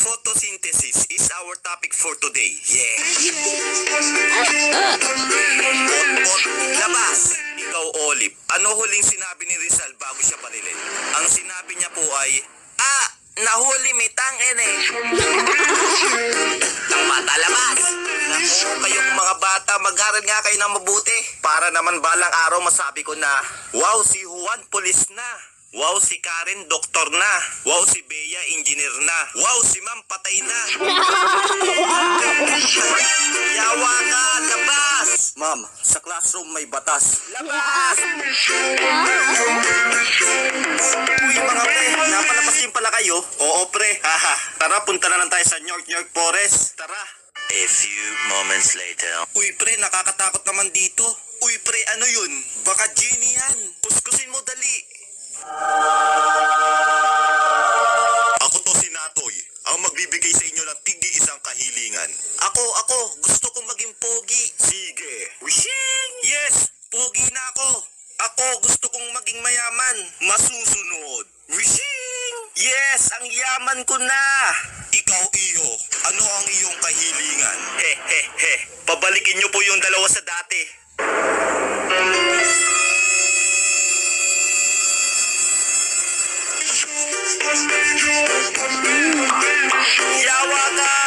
Photosynthesis is our topic for today. Yeah. Labas! Ikaw, Olive. Ano huling sinabi ni Rizal bago siya barilin? Ang sinabi niya po ay, nahuli may tangin eh. Ang bata, labas! Naku, kayong mga bata, mag-aral nga kayo ng mabuti. Para naman balang araw masabi ko na, wow, si Juan, pulis na. Wow, si Karen, doktor na. Wow, si Bea, engineer na. Wow, si Ma'am, patay na. Yawa ka, labas! Ma'am, sa classroom may batas. Labas! Uy, mga pre, napalabas din pala kayo? Oo, pre. Haha, tara, punta na lang tayo sa York Forest. Tara. A few moments later. Uy, pre, nakakatakot naman dito. Uy, pre, ano yun? Baka genie yan. Kuskusin mo, dali. Ako to si Natoy, ang magbibigay sa inyo ng tig-isang kahilingan. Ako, gusto kong maging pogi. Sige. Wishing! Yes, pogi na ako. Ako, gusto kong maging mayaman. Masusunod. Wishing! Yes, ang yaman ko na. Ikaw, Iyo, ano ang iyong kahilingan? Pabalikin niyo po yung dalawa sa dati. Yawa ka!